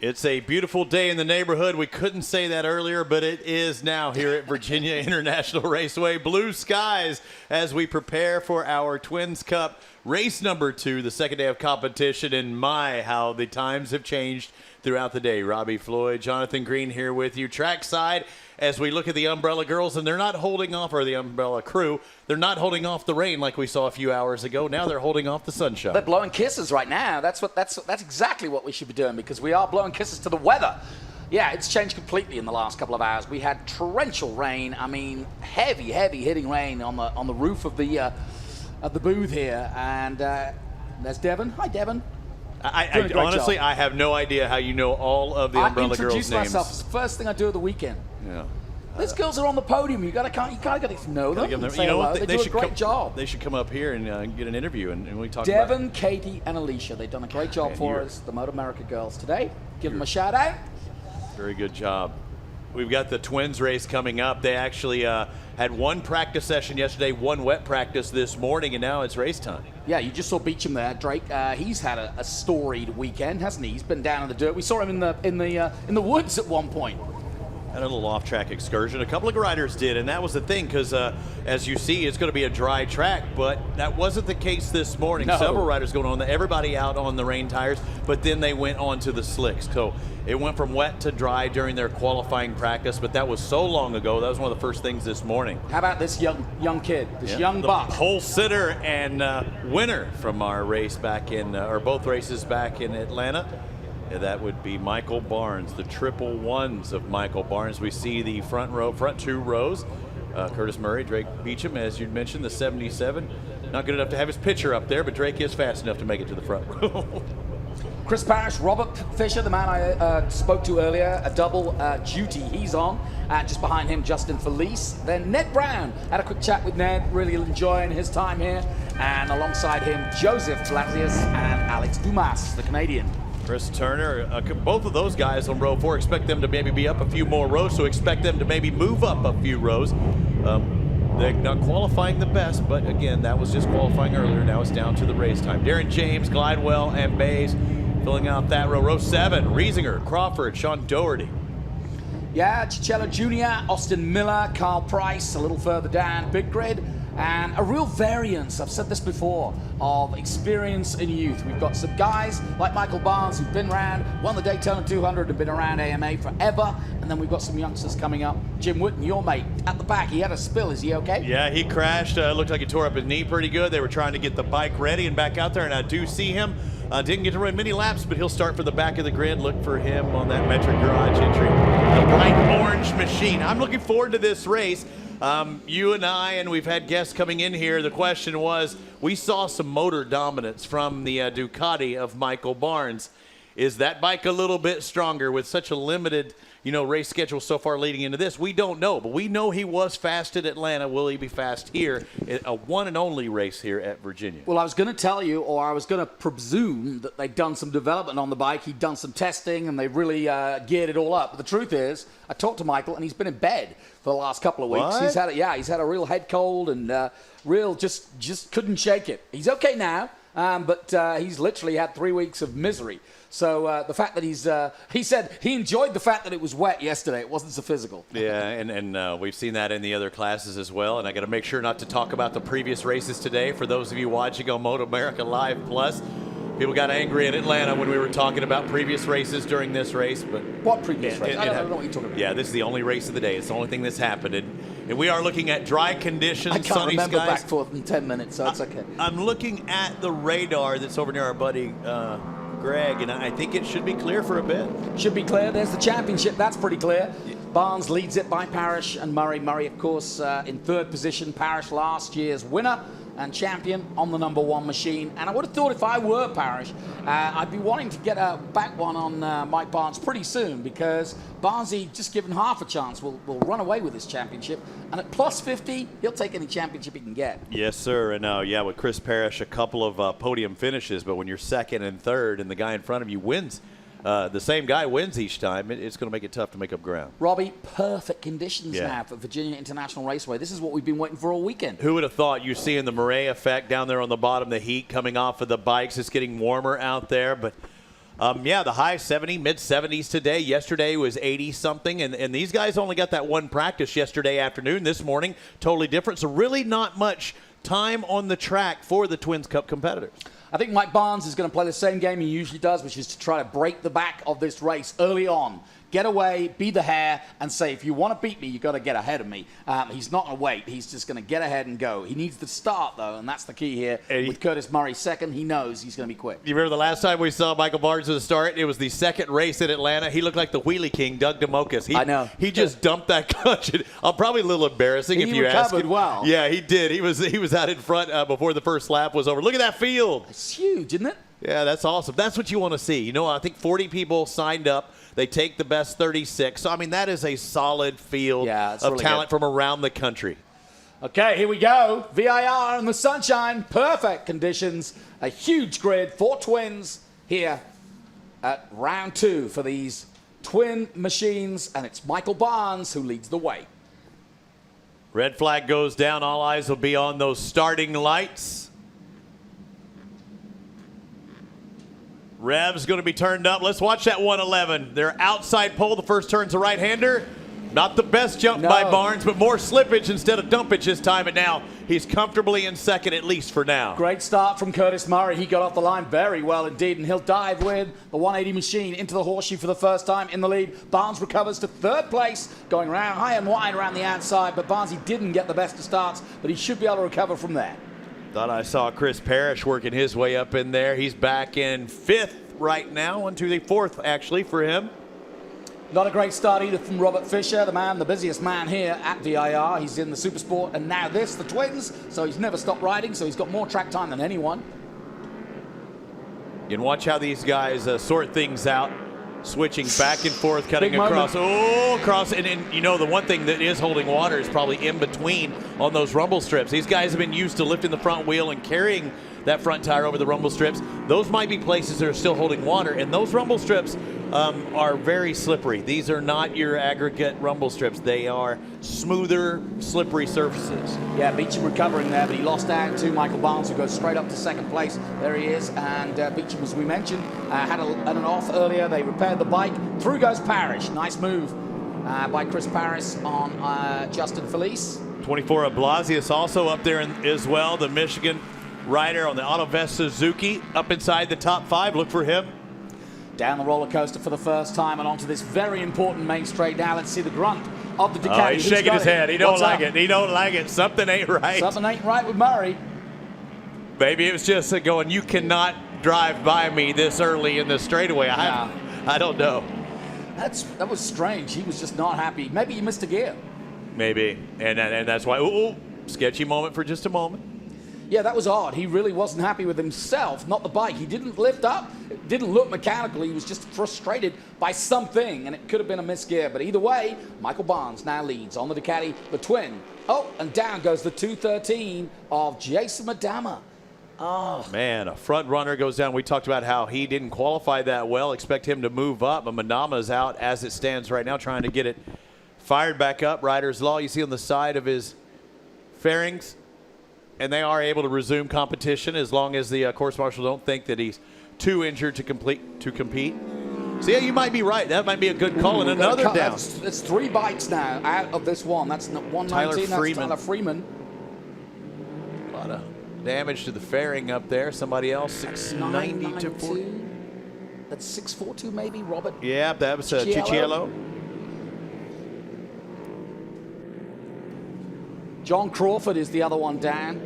It's a beautiful day in the neighborhood. We couldn't say that earlier, but it is now here at Virginia International Raceway. Blue skies as we prepare for our Twins Cup race number 2, the second day of competition. And my, how the times have changed throughout the day. Robbie Floyd, Jonathan Green here with you. Trackside as we look at the Umbrella Girls, and they're not holding off, or the Umbrella Crew, they're not holding off the rain like we saw a few hours ago. Now they're holding off the sunshine. They're blowing kisses right now. That's exactly what we should be doing, because we are blowing kisses to the weather. Yeah, it's changed completely in the last couple of hours. We had torrential rain. I mean, heavy hitting rain on the roof of the booth here. And there's Devon. Hi, Devon. I honestly, I have no idea how you know all of the Umbrella Girls' names. I introduced myself. It's the first thing I do of the weekend. Yeah. These girls are on the podium. You gotta get to know them. You know what? They do a great job. They should come up here and get an interview, and we talk Devon, about Katie, and Alicia. They've done a great job for us, the MotoAmerica girls today. Give them a shout out. Very good job. We've got the Twins race coming up. They actually had one practice session yesterday, one wet practice this morning, and now it's race time. Yeah, you just saw Beauchamp there, Draik. He's had a storied weekend, hasn't he? He's been down in the dirt. We saw him in the woods at one point. Had a little off-track excursion. A couple of riders did, and that was the thing, because as you see, it's going to be a dry track, but that wasn't the case this morning. No. Several riders going on, everybody out on the rain tires, but then they went on to the slicks. So it went from wet to dry during their qualifying practice, but that was so long ago. That was one of the first things this morning. How about this young kid, this young buck? Pole sitter and winner from our race back in, or both races back in Atlanta. Yeah, that would be Michael Barnes, the triple ones of Michael Barnes. We see the front two rows. Curtis Murray, Draik Beauchamp, as you mentioned, the 77. Not good enough to have his picture up there, but Draik is fast enough to make it to the front row. Chris Parrish, Robert Fisher, the man I spoke to earlier, a double duty he's on. Just behind him, Justin Felice. Then Ned Brown. Had a quick chat with Ned, really enjoying his time here. And alongside him, Joseph Blasius and Alex Dumas, the Canadian. Chris Turner, both of those guys on row 4, expect them to maybe be up a few more rows, so expect them to maybe move up a few rows. They're not qualifying the best, but again, that was just qualifying earlier. Now it's down to the race time. Darren James, Glidewell, and Bays filling out that row. Row 7, Riesinger, Crawford, Sean Doherty. Yeah, Ciccello Jr., Austin Miller, Carl Price, a little further down, Big Grid. And a real variance, I've said this before, of experience and youth. We've got some guys like Michael Barnes who've been around, won the Daytona 200 and been around AMA forever. And then we've got some youngsters coming up. Jim Whitten, your mate, at the back. He had a spill. Is he okay? Yeah, he crashed. Looked like he tore up his knee pretty good. They were trying to get the bike ready and back out there, and I do see him. Didn't get to run many laps, but he'll start for the back of the grid. Look for him on that Metric Garage entry. The bright orange machine. I'm looking forward to this race. You and I, and we've had guests coming in here. The question was, we saw some motor dominance from the Ducati of Michael Barnes. Is that bike a little bit stronger with such a limited, race schedule so far leading into this? We don't know, but we know he was fast at Atlanta. Will he be fast here? A one and only race here at Virginia. Well, I was going to tell you, or I was going to presume that they'd done some development on the bike. He'd done some testing, and they really geared it all up. But the truth is, I talked to Michael, and he's been in bed for the last couple of weeks. What? He's had a real head cold and just couldn't shake it. He's okay now, but he's literally had 3 weeks of misery. So the fact that he said he enjoyed the fact that it was wet yesterday. It wasn't so physical. Yeah, and we've seen that in the other classes as well. And I got to make sure not to talk about the previous races today. For those of you watching on MotoAmerica Live Plus, people got angry in Atlanta when we were talking about previous races during this race. But what previous race? I don't know what you're talking about. Yeah, this is the only race of the day. It's the only thing that's happened. And we are looking at dry conditions, I can't sunny remember skies. back forth in 10 minutes, so it's okay. I'm looking at the radar that's over near our buddy Greg, and I think it should be clear for a bit. Should be clear. There's the championship. That's pretty clear. Yeah. Barnes leads it by Parrish and Murray. Murray, of course, in third position. Parrish, last year's winner and champion on the number 1 machine. And I would have thought if I were Parrish, I'd be wanting to get a back one on Mike Barnes pretty soon, because Barnesy, just given half a chance, will run away with this championship. And at plus 50, he'll take any championship he can get. Yes, sir. And with Chris Parrish, a couple of podium finishes, but when you're second and third and the guy in front of you wins, the same guy wins each time, it's going to make it tough to make up ground. Robbie, perfect conditions now for Virginia International Raceway. This is what we've been waiting for all weekend. Who would have thought you seeing the Murray effect down there on the bottom, the heat coming off of the bikes? It's getting warmer out there, but Yeah, the high 70, mid-70s today. Yesterday was 80-something, and these guys only got that one practice yesterday afternoon. This morning, totally different. So really not much time on the track for the Twins Cup competitors. I think Mike Barnes is going to play the same game he usually does, which is to try to break the back of this race early on. Get away, be the hare, and say, if you want to beat me, you've got to get ahead of me. He's not going to wait. He's just going to get ahead and go. He needs to start, though, and that's the key here. With Curtis Murray second, he knows he's going to be quick. You remember the last time we saw Michael Barnes at the start? It was the second race in Atlanta. He looked like the wheelie king, Doug DeMocus. I know. He just dumped that clutch. Probably a little embarrassing if you ask him. He recovered well. Yeah, he did. He was out in front before the first lap was over. Look at that field. It's huge, isn't it? Yeah, that's awesome. That's what you want to see. You know, I think 40 people signed up. They take the best 36. So, I mean, that is a solid field of really talent good from around the country. Okay, here we go. VIR in the sunshine. Perfect conditions. A huge grid. 4 twins here at round 2 for these twin machines. And it's Michael Barnes who leads the way. Red flag goes down. All eyes will be on those starting lights. Rev's going to be turned up. Let's watch that 111. Their outside pole, the first turn's a right-hander. Not the best jump by Barnes, but more slippage instead of dumpage this time. And now he's comfortably in second, at least for now. Great start from Curtis Murray. He got off the line very well indeed, and he'll dive with the 180 machine into the horseshoe for the first time in the lead. Barnes recovers to third place, going around high and wide around the outside, but Barnes, he didn't get the best of starts, but he should be able to recover from there. Thought I saw Chris Parrish working his way up in there. He's back in 5th right now. 1, 2, 3, 4th actually for him. Not a great start either from Robert Fisher, the busiest man here at VIR. He's in the Supersport and now this, the Twins, so he's never stopped riding, so he's got more track time than anyone. You can watch how these guys sort things out. Switching back and forth, cutting Big across. moment. Oh, across. And you know, the one thing that is holding water is probably in between on those rumble strips. These guys have been used to lifting the front wheel and carrying that front tire over the rumble strips. Those might be places that are still holding water, and those rumble strips are very slippery. These are not your aggregate rumble strips. They are smoother, slippery surfaces. Yeah, Beauchamp recovering there, but he lost out to Michael Barnes, who goes straight up to second place. There he is, and Beauchamp, as we mentioned, had an off earlier. They repaired the bike. Through goes Parrish. Nice move by Chris Parrish on Justin Felice. 24 of Blasius also up there as well. The Michigan rider on the AutoVest Suzuki up inside the top 5. Look for him. Down the roller coaster for the first time and onto this very important main straight. Now let's see the grunt of the Ducati. Oh, he's shaking his head. He don't like it. He don't like it. Something ain't right. Something ain't right with Murray. Maybe it was just going, you cannot drive by me this early in the straightaway. I don't know. That was strange. He was just not happy. Maybe he missed a gear. Maybe. And that's why. Ooh, sketchy moment for just a moment. Yeah, that was odd. He really wasn't happy with himself, not the bike. He didn't lift up. It didn't look mechanical. He was just frustrated by something, and it could have been a missed gear. But either way, Michael Barnes now leads on the Ducati, the twin. Oh, and down goes the 213 of Jason Madama. Oh, man, a front runner goes down. We talked about how he didn't qualify that well. Expect him to move up, but Madama's out as it stands right now, trying to get it fired back up. Rider's Law, you see on the side of his fairings. And they are able to resume competition as long as the course marshal don't think that he's too injured to compete. So yeah, you might be right. That might be a good call. And another down. It's 3 bikes now out of this one. That's 119. That's Tyler Freeman. A lot of damage to the fairing up there. Somebody else 690 to 40. That's 642 maybe, Robert. Yeah, that was Cicciello. John Crawford is the other one down.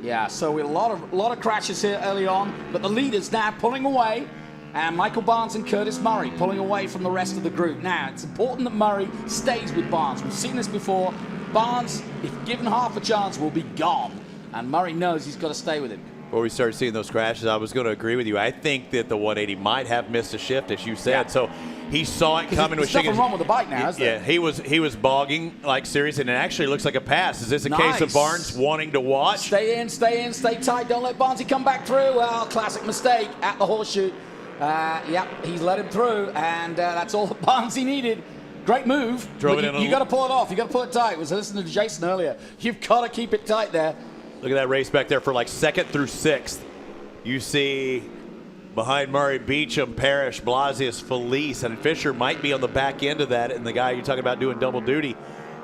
Yeah, so a lot of crashes here early on, but the leaders now pulling away, and Michael Barnes and Curtis Murray pulling away from the rest of the group. Now, it's important that Murray stays with Barnes. We've seen this before. Barnes, if given half a chance, will be gone, and Murray knows he's got to stay with him. Before we start seeing those crashes, I was going to agree with you. I think that the 180 might have missed a shift, as you said. Yeah. So he saw it coming. There's nothing wrong with the bike now, is there? Yeah, he was bogging like serious, and it actually looks like a pass. Is this a case of Barnes wanting to watch? Stay in, stay tight. Don't let Barnesy come back through. Well, classic mistake at the horseshoe. Yep, he's let him through, and that's all that Barnesy needed. Great move. You got to pull it off. You got to pull it tight. I was listening to Jason earlier. You've got to keep it tight there. Look at that race back there for like 2nd through 6th. You see Behind Murray, Beauchamp, Parrish, Blasius, Felice, and Fisher might be on the back end of that. And the guy you're talking about doing double duty.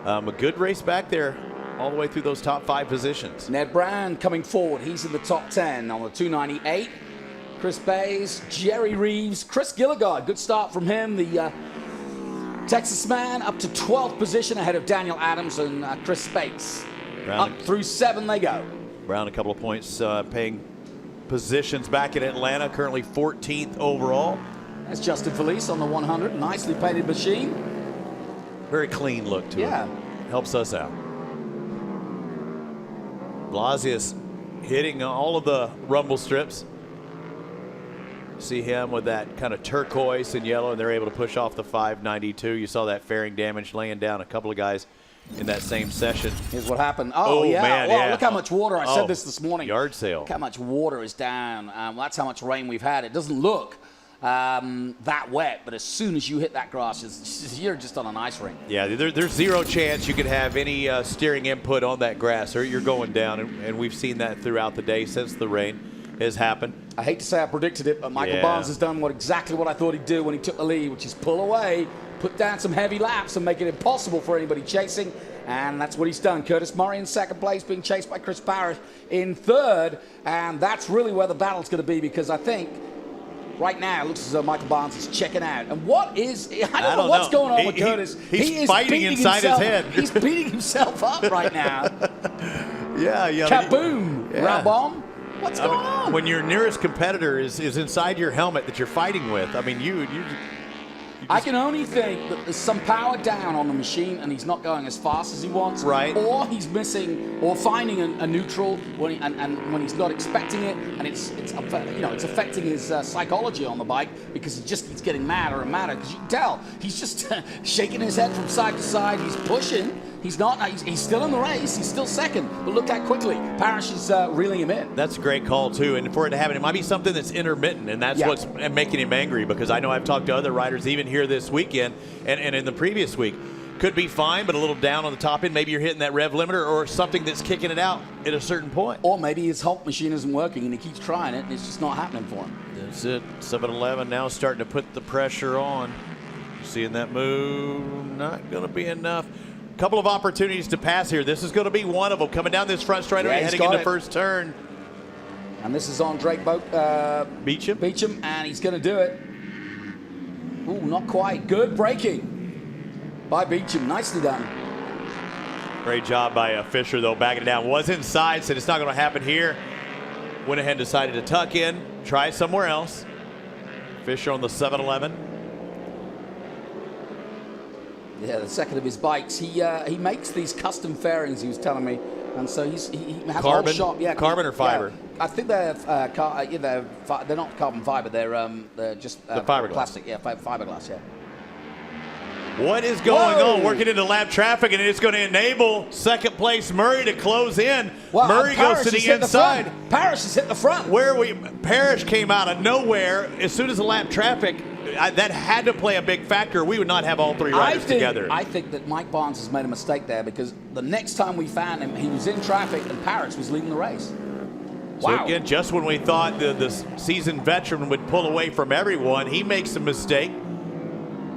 A good race back there all the way through those top 5 positions. Ned Brown coming forward. He's in the top 10 on the 298. Chris Bays, Jerry Reeves, Chris Gilligard. Good start from him. The Texas man up to 12th position ahead of Daniel Adams and Chris Spates. Up through 7 they go. Brown a couple of points paying positions back in Atlanta, currently 14th overall. That's Justin Felice on the 100. Nicely painted machine. Very clean look to it. Helps us out. Blasius hitting all of the rumble strips. See him with that kind of turquoise and yellow, and they're able to push off the 592. You saw that fairing damage laying down a couple of guys in that same session. Here's what happened. Oh yeah. Man, well, look how much water. I said this morning. Yard sale. Look how much water is down. That's how much rain we've had. It doesn't look that wet, but as soon as you hit that grass, you're just on an ice rink. Yeah, there's zero chance you could have any steering input on that grass, or you're going down, and we've seen that throughout the day since the rain has happened. I hate to say I predicted it, but Michael Barnes has done exactly what I thought he'd do when he took the lead, which is pull away, put down some heavy laps, and make it impossible for anybody chasing. And that's what he's done. Curtis Murray in second place, being chased by Chris Parrish in third. And that's really where the battle's going to be, because I think right now it looks as though Michael Barnes is checking out. And what is, I don't know what's going on with Curtis. He's fighting inside his head. He's beating himself up right now. Yeah. Kaboom, RBoM. What's going on? When your nearest competitor is inside your helmet that you're fighting with, I mean, I can only think that there's some power down on the machine and he's not going as fast as he wants. Right. Or he's missing or finding a neutral when and when he's not expecting it, and it's affecting his psychology on the bike, because he just keeps getting madder and madder, because you can tell he's just shaking his head from side to side. He's pushing. He's not. He's still in the race. He's still second. But look how quickly Parrish is reeling him in. That's a great call, too. And for it to happen, it might be something that's intermittent, and that's what's making him angry, because I know I've talked to other riders, even here this weekend and in the previous week. Could be fine, but a little down on the top end. Maybe you're hitting that rev limiter or something that's kicking it out at a certain point. Or maybe his Hulk machine isn't working and he keeps trying it and it's just not happening for him. That's it. 7-11 now starting to put the pressure on. Seeing that move, not going to be enough. Couple of opportunities to pass here. This is going to be one of them. Coming down this front straightaway, heading into first turn. And this is on Draik Beauchamp, and he's going to do it. Ooh, not quite. Good braking by Beauchamp. Nicely done. Great job by Fisher, though, backing it down. Was inside, said it's not going to happen here. Went ahead and decided to tuck in, try somewhere else. Fisher on the 7-11. Yeah, the second of his bikes. He makes these custom fairings, he was telling me, and so he has a whole shop. Yeah, carbon or fiber? Yeah. I think they're they're not carbon fiber. They're just the fiberglass. Plastic. Yeah, fiberglass. Yeah. What is going on? Working into lap traffic, and it's going to enable second place Murray to close in. Well, Murray goes to the inside. Parrish has hit the front. Parrish came out of nowhere as soon as the lap traffic. That had to play a big factor. We would not have all three riders together. I think that Mike Barnes has made a mistake there, because the next time we found him, he was in traffic and Parrish was leading the race. So again, just when we thought the seasoned veteran would pull away from everyone, he makes a mistake.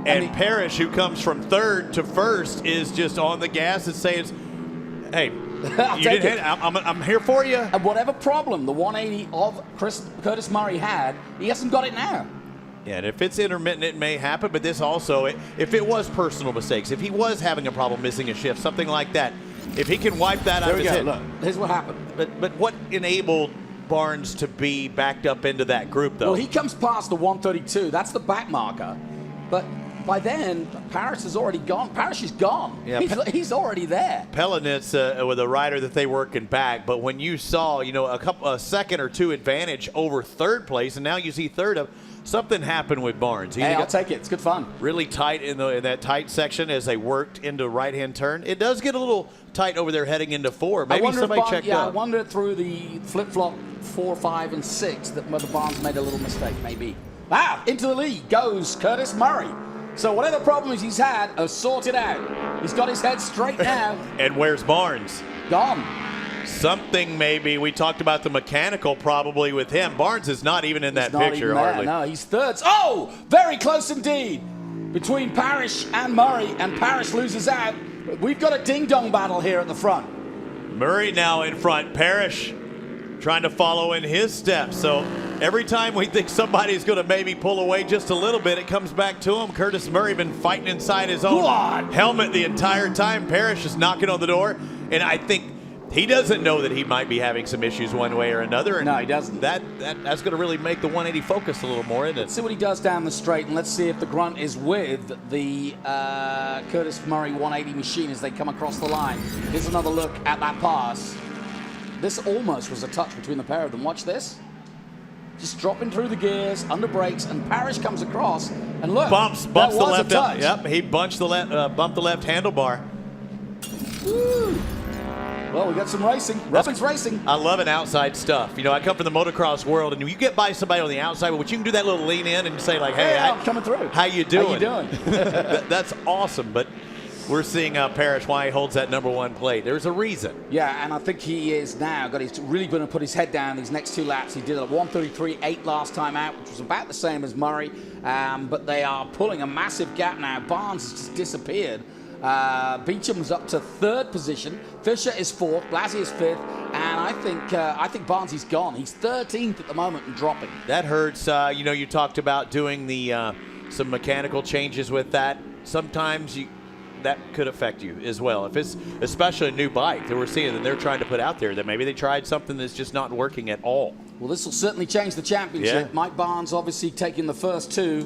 And Parrish, who comes from third to first, is just on the gas and saying, hey, I'm here for you. And whatever problem the 180 of Curtis Murray had, he hasn't got it now. Yeah, and if it's intermittent, it may happen. But this also, if it was personal mistakes, if he was having a problem missing a shift, something like that, if he can wipe that out of his head. Look, here's what happened. But what enabled Barnes to be backed up into that group, though? Well, he comes past the 132. That's the back marker. But by then, Parrish is already gone. Parrish is gone. Yeah, he's already there. Pelinitz with a rider that they working back. But when you saw, a second or two advantage over third place, and now you see third up, something happened with Barnes. Hey, I'll take it. It's good fun. Really tight in that tight section as they worked into right-hand turn. It does get a little tight over there heading into 4. Maybe somebody checked out. I wonder through the flip-flop 4, 5, and 6 that whether Barnes made a little mistake, maybe. Into the lead goes Curtis Murray. So whatever problems he's had are sorted out. He's got his head straight now. And where's Barnes? Gone. something maybe. We talked about the mechanical probably with him. Barnes is not even in that Not picture even there. hardly. No, he's third. Oh, very close indeed between Parrish and Murray, and Parrish loses out. We've got a ding-dong battle here at the front. Murray now in front. Parrish trying to follow in his steps. So every time we think somebody's going to maybe pull away just a little bit, it comes back to him. Curtis Murray been fighting inside his own helmet the entire time. Parrish is knocking on the door, and I think he doesn't know that he might be having some issues one way or another. And no, he doesn't. That's going to really make the 180 focus a little more, isn't it? Let's see what he does down the straight, and let's see if the grunt is with the Curtis Murray 180 machine as they come across the line. Here's another look at that pass. This almost was a touch between the pair of them. Watch this. Just dropping through the gears, under brakes, and Parrish comes across, and look, bumps the left. touch. Yep, he bumped the left handlebar. Woo. Well, we got some racing. Robin's racing. I love an outside stuff. You know, I come from the motocross world, and you get by somebody on the outside, but you can do that little lean in and say like, "Hey, I'm coming through. How you doing? How you doing?" That's awesome. But we're seeing Parrish why he holds that #1 plate. There's a reason. Yeah, and I think he is now he's really going to put his head down these next two laps. He did a 1:33.8 last time out, which was about the same as Murray, but they are pulling a massive gap now. Barnes has just disappeared. Beauchamp's up to third position. Fisher is fourth. Blasey is fifth, and I think Barnes is gone. He's 13th at the moment and dropping. That hurts. You know, you talked about doing the some mechanical changes with that. Sometimes that could affect you as well. If it's especially a new bike that we're seeing that they're trying to put out there, that maybe they tried something that's just not working at all. Well, this will certainly change the championship. Yeah. Mike Barnes obviously taking the first two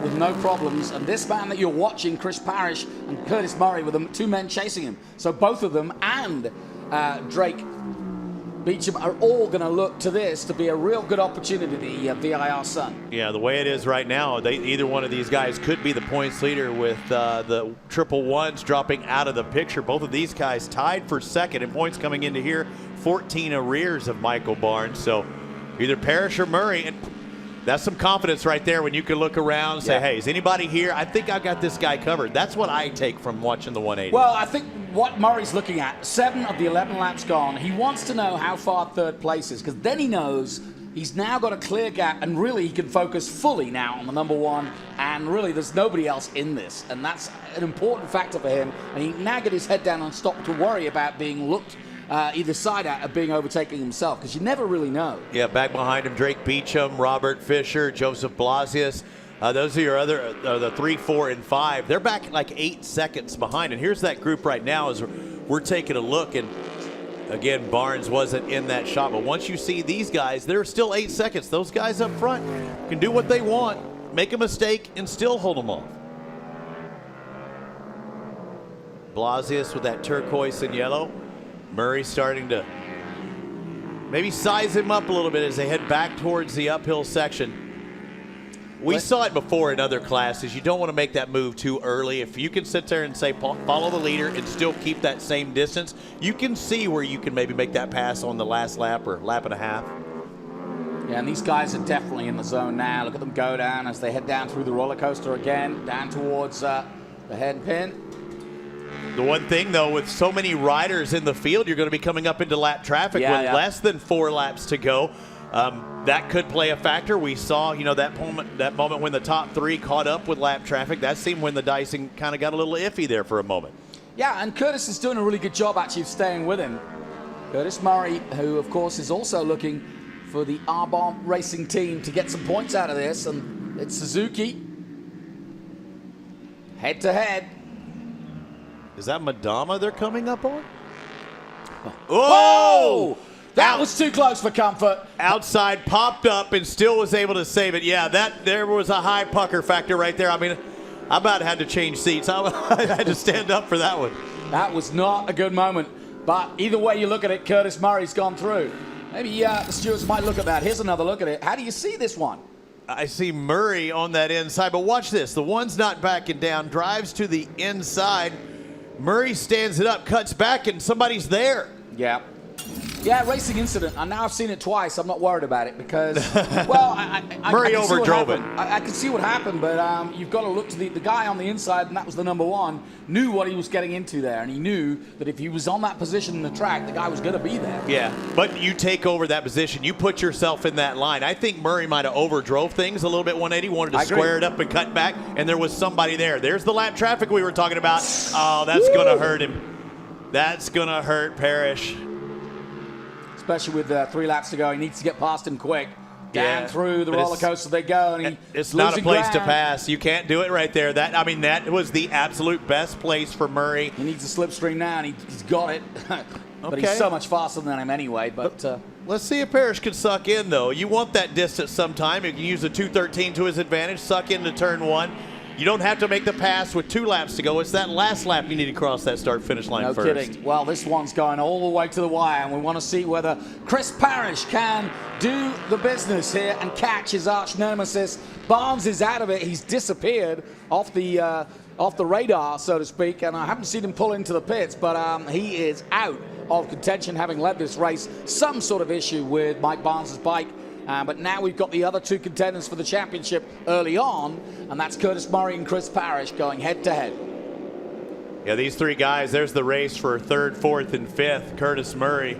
with no problems. And this man that you're watching, Chris Parrish and Curtis Murray, with the two men chasing him. So both of them and Draik Beauchamp are all going to look to this to be a real good opportunity, the VIR Sun. Yeah, the way it is right now, either one of these guys could be the points leader with the triple ones dropping out of the picture. Both of these guys tied for second in points coming into here, 14 arrears of Michael Barnes. So either Parrish or Murray, and that's some confidence right there when you can look around and say, hey, is anybody here? I think I've got this guy covered. That's what I take from watching the 180. Well, I think what Murray's looking at, 7 of the 11 laps gone, he wants to know how far third place is, because then he knows he's now got a clear gap, and really he can focus fully now on the #1, and really there's nobody else in this, and that's an important factor for him, and he can now get his head down and stop to worry about being looked either side out of being overtaken himself, because you never really know. Yeah, back behind him, Draik Beauchamp, Robert Fisher, Joseph Blasius. Those are your other, the 3, 4, and 5. They're back like 8 seconds behind. And here's that group right now as we're taking a look. And again, Barnes wasn't in that shot. But once you see these guys, they're still 8 seconds. Those guys up front can do what they want, make a mistake, and still hold them off. Blasius with that turquoise and yellow. Murray starting to maybe size him up a little bit as they head back towards the uphill section. We saw it before in other classes. You don't want to make that move too early. If you can sit there and say follow the leader and still keep that same distance, you can see where you can maybe make that pass on the last lap or lap and a half. Yeah, and these guys are definitely in the zone now. Look at them go down as they head down through the roller coaster again, down towards the head pin. The one thing, though, with so many riders in the field, you're going to be coming up into lap traffic with less than 4 laps to go. That could play a factor. We saw, you know, that moment when the top 3 caught up with lap traffic. That seemed when the dicing kind of got a little iffy there for a moment. Yeah, and Curtis is doing a really good job actually of staying with him. Curtis Murray, who of course is also looking for the RBoM Racing team to get some points out of this, and it's Suzuki. Head to head. Is that Madama they're coming up on? Oh! That was too close for comfort. Outside, popped up, and still was able to save it. Yeah, there was a high pucker factor right there. I mean, I about had to change seats. I had to stand up for that one. That was not a good moment. But either way you look at it, Curtis Murray's gone through. Maybe the stewards might look at that. Here's another look at it. How do you see this one? I see Murray on that inside, but watch this. The one's not backing down, drives to the inside. Murray stands it up, cuts back, and somebody's there. Yeah. Yeah, racing incident. And now I've seen it twice. I'm not worried about it because, well, Murray overdrove it. I can see what happened, but you've got to look to the guy on the inside, and that was the number one, knew what he was getting into there, and he knew that if he was on that position in the track, the guy was going to be there. Yeah, but you take over that position. You put yourself in that line. I think Murray might have overdrove things a little bit 180, wanted to square it up and cut back, and there was somebody there. There's the lap traffic we were talking about. Oh, that's going to hurt him. That's going to hurt Parrish. Especially with 3 laps to go. He needs to get past him quick. Down through the roller coaster they go, and it's not a place to pass. You can't do it right there. That was the absolute best place for Murray. He needs a slipstream now, and he's got it. But he's so much faster than him anyway. But let's see if Parrish can suck in, though. You want that distance sometime. You can use the 213 to his advantage, suck into turn 1. You don't have to make the pass with 2 laps to go. It's that last lap you need to cross that start-finish line first. No kidding. Well, this one's going all the way to the wire, and we want to see whether Chris Parrish can do the business here and catch his arch nemesis. Barnes is out of it. He's disappeared off the radar, so to speak, and I haven't seen him pull into the pits, but he is out of contention, having led this race. Some sort of issue with Mike Barnes' bike. But now we've got the other 2 contenders for the championship early on, and that's Curtis Murray and Chris Parrish going head-to-head. Yeah, these 3 guys, there's the race for 3rd, 4th, and 5th. Curtis Murray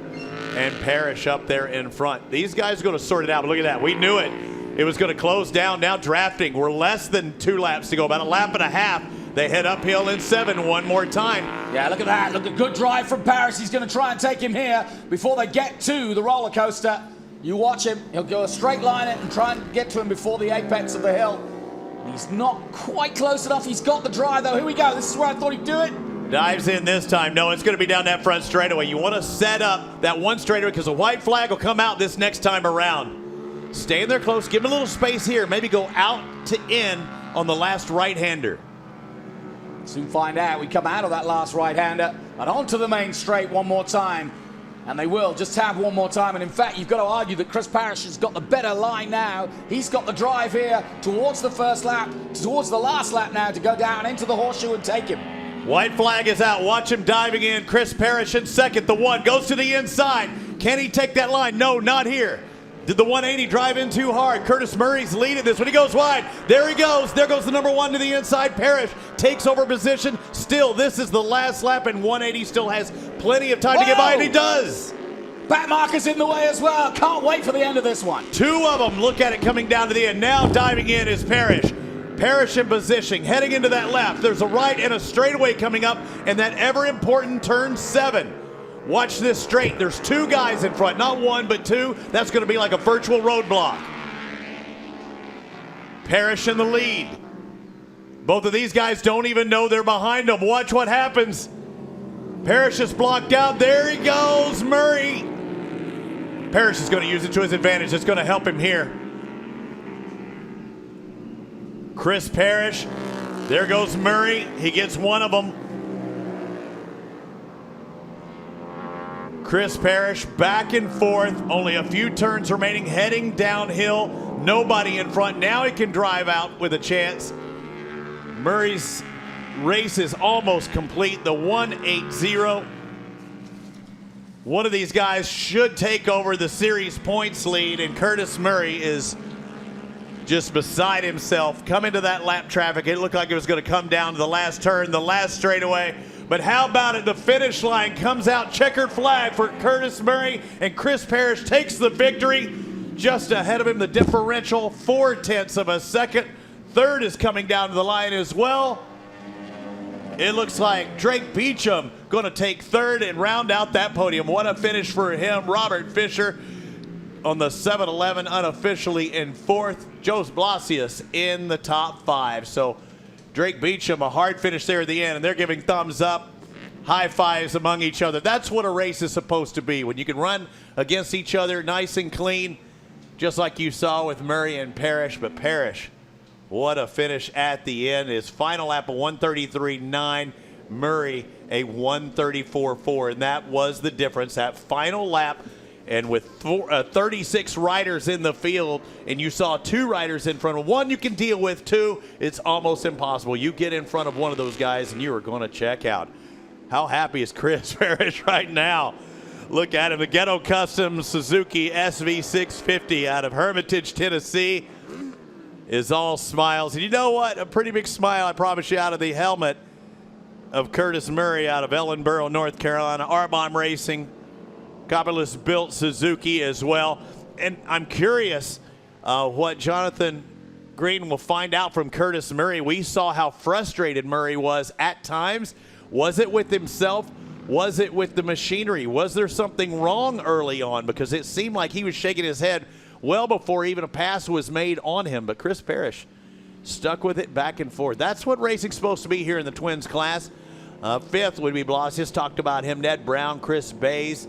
and Parrish up there in front. These guys are going to sort it out, but look at that. We knew it. It was going to close down. Now drafting. We're less than 2 laps to go, about a lap and a half. They head uphill in 7 one more time. Yeah, look at that. Look at good drive from Parrish. He's going to try and take him here before they get to the roller coaster. You watch him. He'll go a straight line it and try and get to him before the apex of the hill. He's not quite close enough. He's got the drive, though. Here we go. This is where I thought he'd do it. Dives in this time. No, it's going to be down that front straightaway. You want to set up that one straightaway because a white flag will come out this next time around. Stay in there close. Give him a little space here. Maybe go out to in on the last right-hander. Soon find out. We come out of that last right-hander and onto the main straight one more time. And they will just have one more time. And in fact, you've got to argue that Chris Parrish has got the better line now. He's got the drive here towards the first lap, towards the last lap now to go down into the horseshoe and take him. White flag is out. Watch him diving in. Chris Parrish in second. The 1 goes to the inside. Can he take that line? No, not here. Did the 180 drive in too hard? Curtis Murray's leading this when he goes wide. There he goes. There goes the number 1 to the inside. Parrish takes over position. Still, this is the last lap, and 180 still has plenty of time to get by, and he does. Back marker's in the way as well. Can't wait for the end of this one. 2 of them. Look at it coming down to the end. Now diving in is Parrish. Parrish in position, heading into that lap. There's a right and a straightaway coming up, and that ever-important turn 7. Watch this straight. There's 2 guys in front, not 1, but 2. That's going to be like a virtual roadblock. Parrish in the lead. Both of these guys don't even know they're behind them. Watch what happens. Parrish is blocked out. There he goes, Murray. Parrish is going to use it to his advantage. It's going to help him here. Chris Parrish. There goes Murray. He gets one of them. Chris Parrish back and forth. Only a few turns remaining, heading downhill. Nobody in front. Now he can drive out with a chance. Murray's race is almost complete. The 180. One of these guys should take over the series points lead, and Curtis Murray is just beside himself. Come into that lap traffic. It looked like it was going to come down to the last turn, the last straightaway. But how about it? The finish line comes out. Checkered flag for Curtis Murray, and Chris Parrish takes the victory. Just ahead of him, the differential, 0.4 of a second. Third is coming down to the line as well. It looks like Draik Beauchamp going to take third and round out that podium. What a finish for him. Robert Fisher on the 7-11 unofficially in fourth. Joe Blasius in the top 5. So Draik Beauchamp, a hard finish there at the end, and they're giving thumbs up, high fives among each other. That's what a race is supposed to be, when you can run against each other nice and clean, just like you saw with Murray and Parrish. But Parrish, what a finish at the end. His final lap, a 133.9. Murray, a 134.4. And that was the difference. That final lap, and with 36 riders in the field, and you saw 2 riders in front of one you can deal with, 2, it's almost impossible. You get in front of one of those guys, and you are going to check out. How happy is Chris Parrish right now? Look at him, the Ghetto Customs Suzuki SV650 out of Hermitage, Tennessee is all smiles. And you know what? A pretty big smile, I promise you, out of the helmet of Curtis Murray out of Ellenboro, North Carolina. RBoM Racing, Copperless built Suzuki as well. And I'm curious what Jonathan Green will find out from Curtis Murray. We saw how frustrated Murray was at times. Was it with himself? Was it with the machinery? Was there something wrong early on? Because it seemed like he was shaking his head well before even a pass was made on him. But Chris Parrish stuck with it back and forth. That's what racing's supposed to be here in the Twins class. Fifth would be Bloss. Just talked about him. Ned Brown, Chris Bays.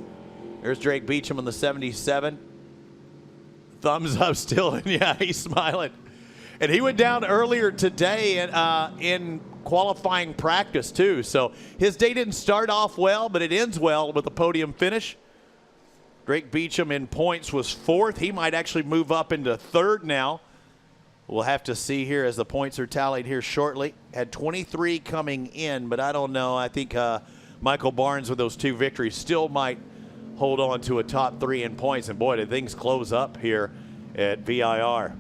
There's Draik Beauchamp on the 77. Thumbs up still, and yeah, he's smiling. And he went down earlier today in qualifying practice too. So his day didn't start off well, but it ends well with a podium finish. Draik Beauchamp in points was fourth. He might actually move up into third now. We'll have to see here as the points are tallied here shortly. Had 23 coming in, but I don't know. I think Michael Barnes with those 2 victories still might hold on to a top 3 in points. And boy, did things close up here at VIR.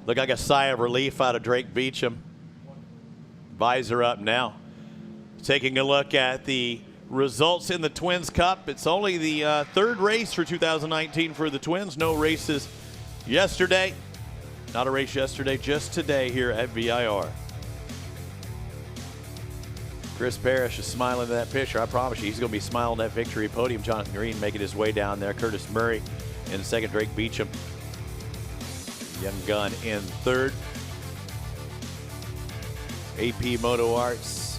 Look like a sigh of relief out of Draik Beauchamp. Visor up now. Taking a look at the results in the Twins Cup. It's only the third race for 2019 for the Twins. No races yesterday. Not a race yesterday, just today here at VIR. Chris Parrish is smiling at that picture. I promise you, he's going to be smiling at that victory podium. Jonathan Green making his way down there. Curtis Murray in second. Draik Beauchamp, young gun, in third. AP MotoArts,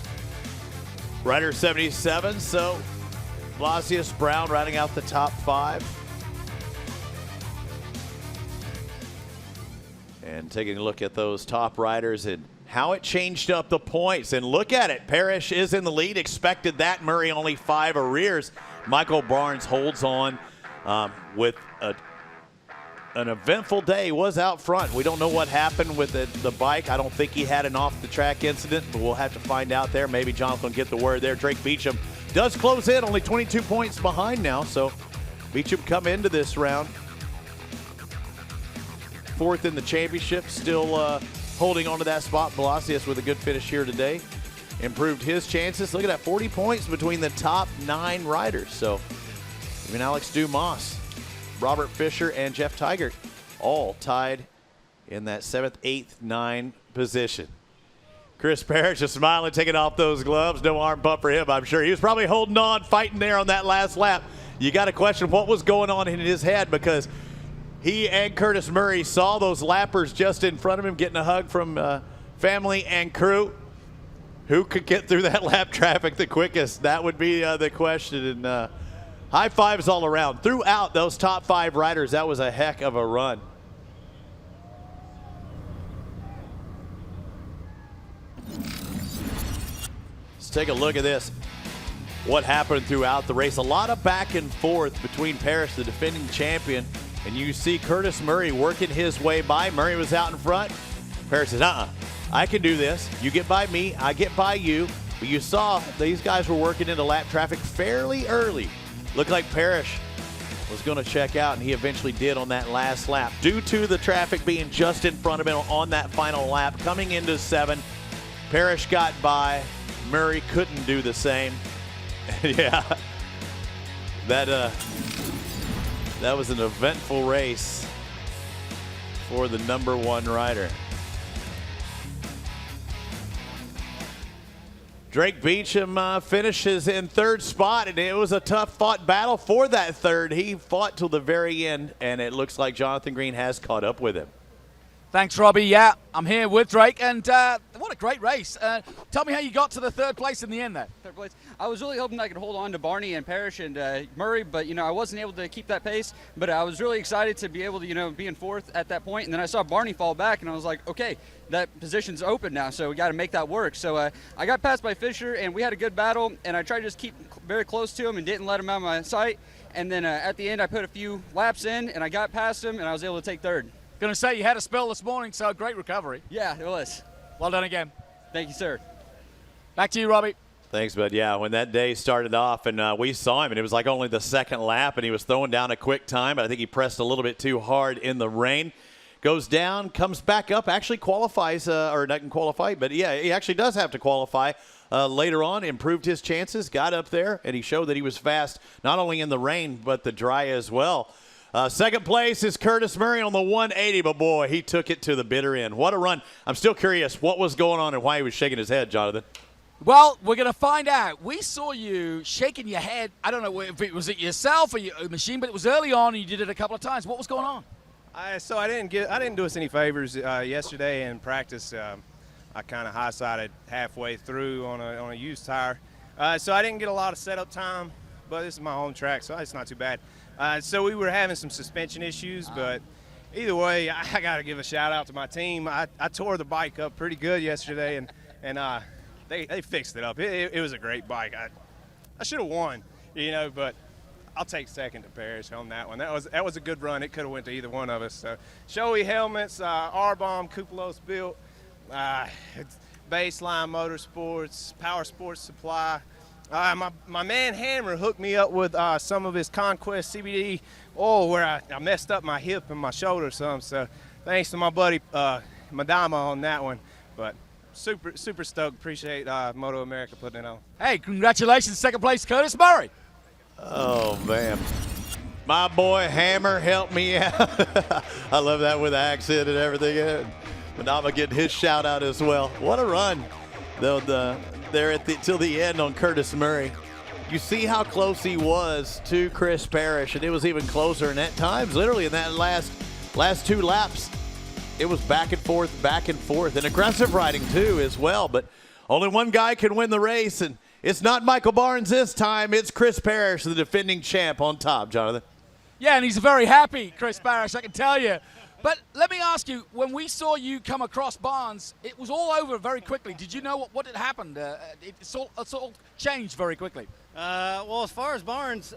Rider 77. So Blasius Brown riding out the top 5. And taking a look at those top riders and how it changed up the points. And look at it. Parrish is in the lead. Expected that. Murray only 5 arrears. Michael Barnes holds on with an eventful day. Was out front. We don't know what happened with the bike. I don't think he had an off-the-track incident, but we'll have to find out there. Maybe Jonathan will get the word there. Draik Beauchamp does close in. Only 22 points behind now. So Beauchamp come into this round 4th in the championship. Still holding on to that spot. Blasius with a good finish here today. Improved his chances. Look at that, 40 points between the top 9 riders. So even Alex Dumas, Robert Fisher, and Jeff Tigert all tied in that 7th, 8th, 9th position. Chris Parrish is smiling, taking off those gloves. No arm bump for him, I'm sure. He was probably holding on, fighting there on that last lap. You got to question what was going on in his head, because he and Curtis Murray saw those lappers just in front of him getting a hug from family and crew. Who could get through that lap traffic the quickest? That would be the question. And high fives all around. Throughout those top 5 riders, that was a heck of a run. Let's take a look at this. What happened throughout the race. A lot of back and forth between Parrish, the defending champion, and you see Curtis Murray working his way by. Murray was out in front. Parrish says, I can do this. You get by me, I get by you. But you saw these guys were working into lap traffic fairly early. Looked like Parrish was going to check out, and he eventually did on that last lap. Due to the traffic being just in front of him on that final lap, coming into 7, Parrish got by. Murray couldn't do the same. Yeah, that was an eventful race for the #1 rider. Draik Beauchamp finishes in 3rd spot, and it was a tough-fought battle for that 3rd. He fought till the very end, and it looks like Jonathan Green has caught up with him. Thanks, Robbie. Yeah, I'm here with Draik, and what a great race. Tell me how you got to the 3rd place in the end there. 3rd place. I was really hoping I could hold on to Barney and Parrish and Murray, but, I wasn't able to keep that pace. But I was really excited to be able to, be in 4th at that point. And then I saw Barney fall back, and I was like, okay, that position's open now, so we got to make that work. So I got passed by Fisher, and we had a good battle, and I tried to just keep very close to him and didn't let him out of my sight. And then at the end, I put a few laps in, and I got past him, and I was able to take 3rd. Going to say you had a spell this morning, so great recovery. Yeah, it was. Well done again. Thank you, sir. Back to you, Robbie. Thanks, bud. Yeah, when that day started off and we saw him, and it was like only the second lap, and he was throwing down a quick time, but I think he pressed a little bit too hard in the rain. Goes down, comes back up, actually qualifies, or doesn't qualify, but yeah, he actually does have to qualify later on, improved his chances, got up there, and he showed that he was fast, not only in the rain, but the dry as well. Second place is Curtis Murray on the 180, but boy, he took it to the bitter end. What a run. I'm still curious what was going on and why he was shaking his head, Jonathan. Well, we're going to find out. We saw you shaking your head. I don't know if it was it yourself or your machine, but it was early on and you did it a couple of times. What was going on? So I didn't do us any favors yesterday in practice. I kind of high-sided halfway through on a used tire. So I didn't get a lot of setup time, but this is my home track, so it's not too bad. So we were having some suspension issues, but either way, I got to give a shout-out to my team. I tore the bike up pretty good yesterday, and they fixed it up. It was a great bike. I should have won, but I'll take second to Parrish on that one. That was a good run. It could have went to either one of us. So, Shoei helmets, RBoM Cupolos built, Baseline Motorsports, Power Sports Supply. My man Hammer hooked me up with some of his Conquest CBD oil where I messed up my hip and my shoulder some. So thanks to my buddy Madama on that one. But super stoked. Appreciate MotoAmerica putting it on. Hey, congratulations. Second place, Curtis Murray. Oh, man. My boy Hammer helped me out. I love that with the accent and everything. Madama getting his shout out as well. What a run. There till the end on Curtis Murray. You see how close he was to Chris Parrish, and it was even closer. And at times, literally in that last two laps, it was back and forth, and aggressive riding too as well. But only one guy can win the race, and it's not Michael Barnes this time. It's Chris Parrish, the defending champ, on top, Jonathan. Yeah, and he's very happy, Chris Parrish, I can tell you. But let me ask you, when we saw you come across Barnes, it was all over very quickly. Did you know what had happened? It's all changed very quickly. Well, as far as Barnes,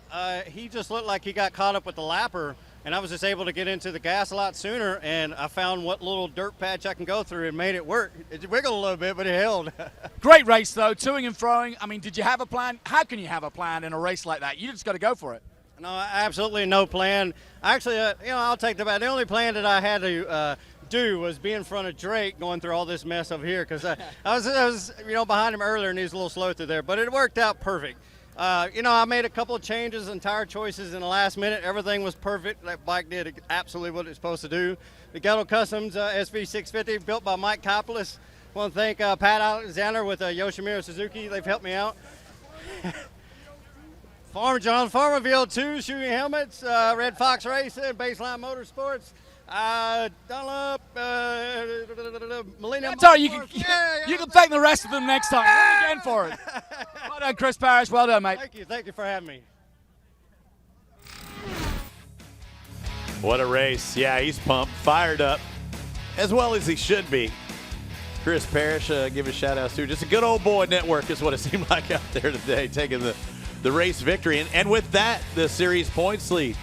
he just looked like he got caught up with the lapper, and I was just able to get into the gas a lot sooner, and I found what little dirt patch I can go through and made it work. It wiggled a little bit, but it held. Great race, though, toing and froing. I mean, did you have a plan? How can you have a plan in a race like that? You just got to go for it. No, absolutely no plan. Actually, I'll take the bad. The only plan that I had to do was be in front of Draik going through all this mess over here, because I was behind him earlier and he was a little slow through there, but it worked out perfect. I made a couple of changes and tire choices in the last minute. Everything was perfect. That bike did absolutely what it's supposed to do. The Ghetto Customs SV650 built by Mike Kopolis. I want to thank Pat Alexander with Beauchamp Suzuki. They've helped me out. Farmerville 2 shooting helmets, Red Fox Racing, Baseline Motorsports, Dunlop, Molina. That's all right. You can thank the rest of them next time. Run again for it. Well done, Chris Parrish. Well done, mate. Thank you for having me. What a race. Yeah, he's pumped, fired up, as well as he should be. Chris Parrish, give a shout out to. Just a good old boy network is what it seemed like out there today, taking the race victory. And with that, the series points lead.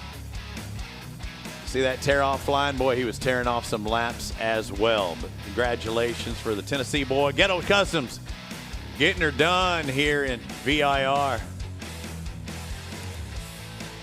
See that tear off line? Boy, he was tearing off some laps as well. But congratulations for the Tennessee boy. Ghetto Customs getting her done here in VIR.